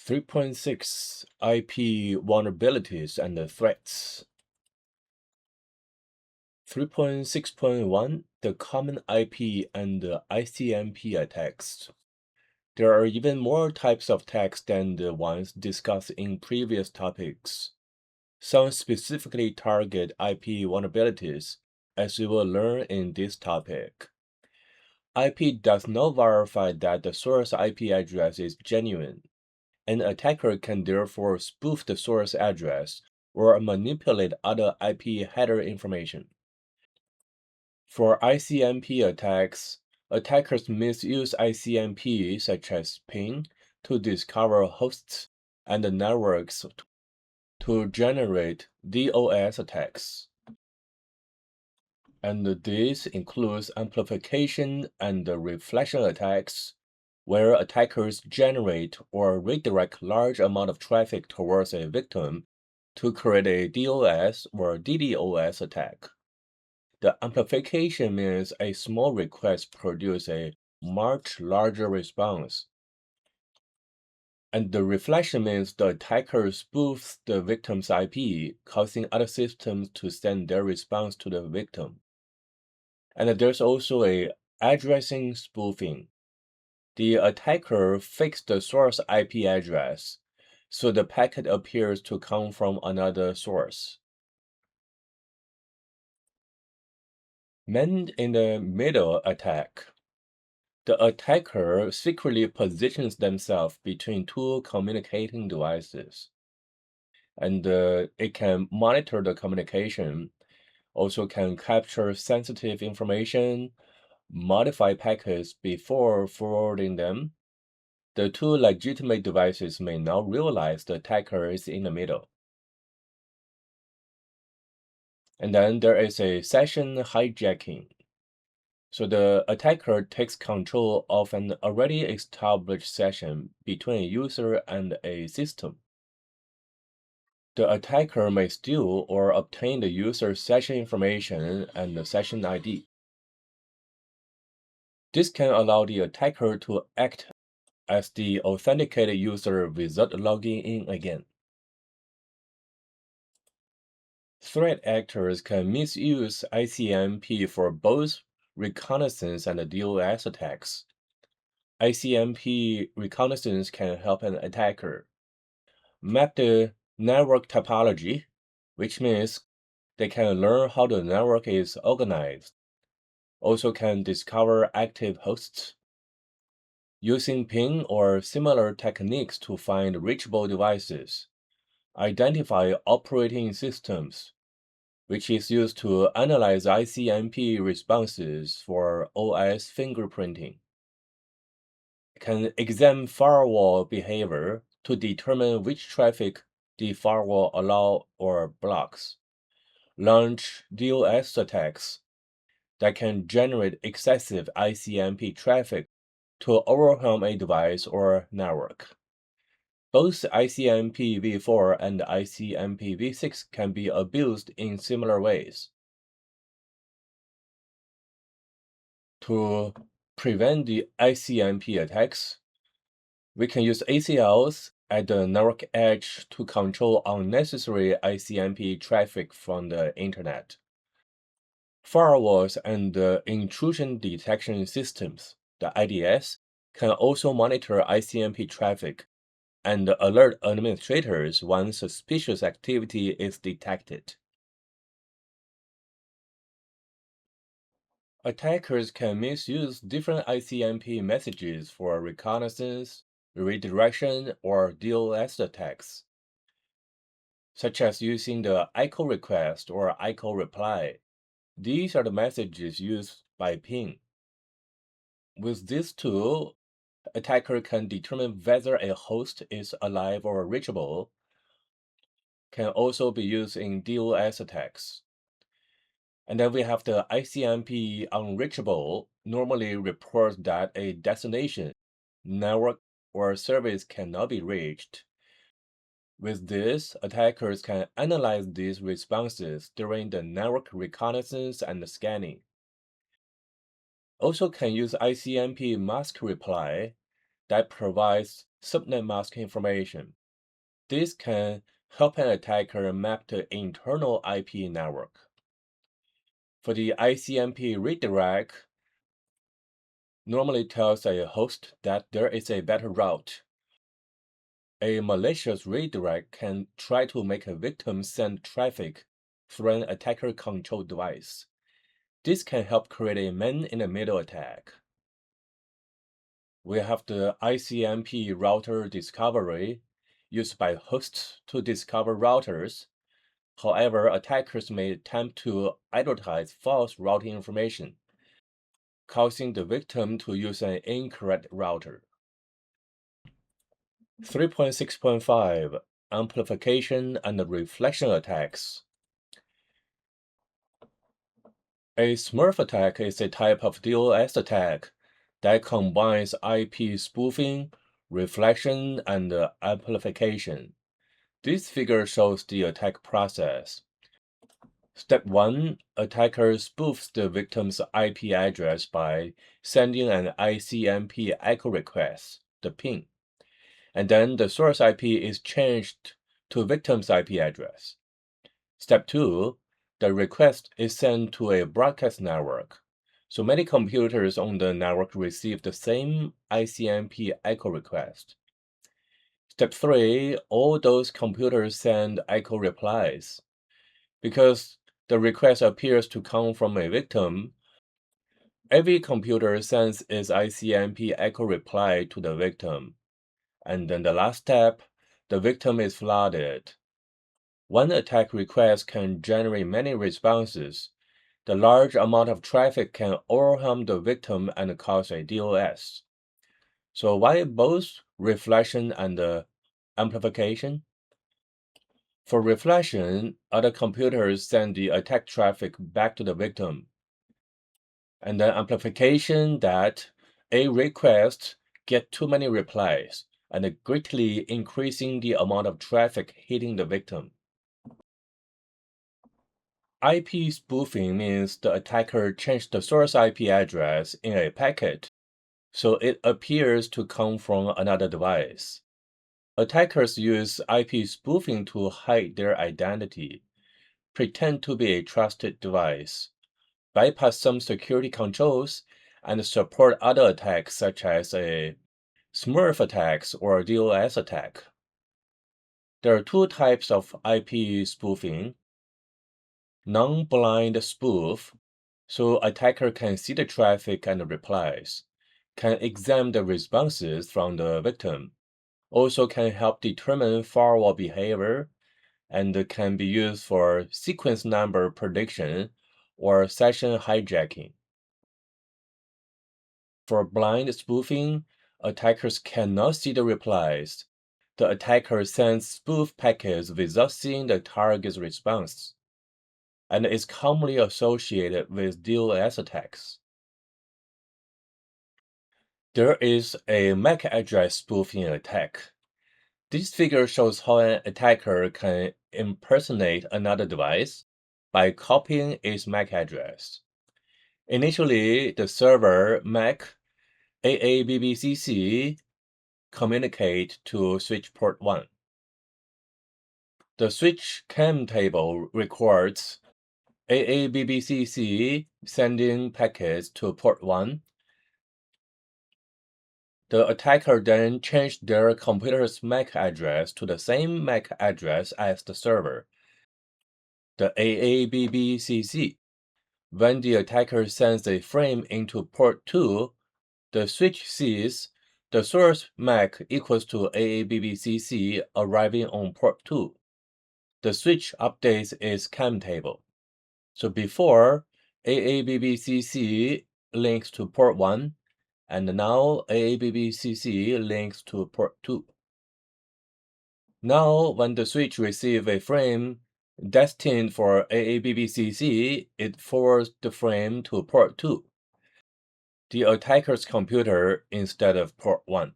3.6 IP Vulnerabilities and Threats. 3.6.1 The Common IP and ICMP attacks. There are even more types of attacks than the ones discussed in previous topics. Some specifically target IP vulnerabilities, as we will learn in this topic. IP does not verify that the source IP address is genuine. An attacker can therefore spoof the source address or manipulate other IP header information. For ICMP attacks, attackers misuse ICMP such as ping to discover hosts and networks to generate DOS attacks. And this includes amplification and reflection attacks, where attackers generate or redirect large amount of traffic towards a victim to create a DOS or DDoS attack. The amplification means a small request produces a much larger response. And the reflection means the attacker spoofs the victim's IP, causing other systems to send their response to the victim. And there's also a addressing spoofing. The attacker fakes the source IP address, so the packet appears to come from another source. Man-in-the-middle attack. The attacker secretly positions themselves between two communicating devices, and it can monitor the communication, also can capture sensitive information, modify packets before forwarding them. The two legitimate devices may not realize the attacker is in the middle. And then there is a session hijacking. So the attacker takes control of an already established session between a user and a system. The attacker may steal or obtain the user's session information and the session ID. This can allow the attacker to act as the authenticated user without logging in again. Threat actors can misuse ICMP for both reconnaissance and DOS attacks. ICMP reconnaissance can help an attacker map the network topology, which means they can learn how the network is organized. Also can discover active hosts. Using ping or similar techniques to find reachable devices. Identify operating systems, which is used to analyze ICMP responses for OS fingerprinting. Can examine firewall behavior to determine which traffic the firewall allows or blocks. Launch DOS attacks that can generate excessive ICMP traffic to overwhelm a device or network. Both ICMP v4 and ICMP v6 can be abused in similar ways. To prevent the ICMP attacks, we can use ACLs at the network edge to control unnecessary ICMP traffic from the internet. Firewalls and intrusion detection systems, the IDS, can also monitor ICMP traffic and alert administrators when suspicious activity is detected. Attackers can misuse different ICMP messages for reconnaissance, redirection, or DOS attacks, such as using the ICO request or ICO reply. These are the messages used by ping. With this tool, attacker can determine whether a host is alive or reachable, can also be used in DOS attacks. And then we have the ICMP unreachable, normally reports that a destination, network, or service cannot be reached. With this, attackers can analyze these responses during the network reconnaissance and scanning. Also can use ICMP mask reply that provides subnet mask information. This can help an attacker map the internal IP network. For the ICMP redirect, normally tells a host that there is a better route. A malicious redirect can try to make a victim send traffic through an attacker-controlled device. This can help create a man-in-the-middle attack. We have the ICMP router discovery, used by hosts to discover routers. However, attackers may attempt to advertise false routing information, causing the victim to use an incorrect router. 3.6.5 Amplification and reflection attacks. A Smurf attack is a type of DOS attack that combines IP spoofing, reflection, and amplification. This figure shows the attack process. Step 1. Attacker spoofs the victim's IP address by sending an ICMP echo request, the ping, and then the source IP is changed to victim's IP address. Step 2. The request is sent to a broadcast network, so many computers on the network receive the same ICMP echo request. Step 3. All those computers send echo replies. Because the request appears to come from a victim, every computer sends its ICMP echo reply to the victim. And then the last step, the victim is flooded. One attack request can generate many responses. The large amount of traffic can overwhelm the victim and cause a DOS. So why both reflection and amplification? For reflection, other computers send the attack traffic back to the victim. And then amplification, that a request get too many replies and greatly increasing the amount of traffic hitting the victim. IP spoofing means the attacker changed the source IP address in a packet, so it appears to come from another device. Attackers use IP spoofing to hide their identity, pretend to be a trusted device, bypass some security controls, and support other attacks such as a Smurf attacks or DOS attack. There are two types of IP spoofing. Non-blind spoof, so attacker can see the traffic and replies, can examine the responses from the victim, also can help determine firewall behavior, and can be used for sequence number prediction or session hijacking. For blind spoofing, attackers cannot see the replies. The attacker sends spoof packets without seeing the target's response, and is commonly associated with DOS attacks. There is a MAC address spoofing attack. This figure shows how an attacker can impersonate another device by copying its MAC address. Initially, the server MAC AABBCC communicate to switch port 1. The switch CAM table records AABBCC sending packets to port 1. The attacker then changed their computer's MAC address to the same MAC address as the server, the AABBCC. When the attacker sends a frame into port 2, the switch sees the source MAC equals to AABBCC arriving on port 2. The switch updates its CAM table. So before, AABBCC links to port 1, and now AABBCC links to port 2. Now, when the switch receives a frame destined for AABBCC, it forwards the frame to port 2, the attacker's computer, instead of port 1.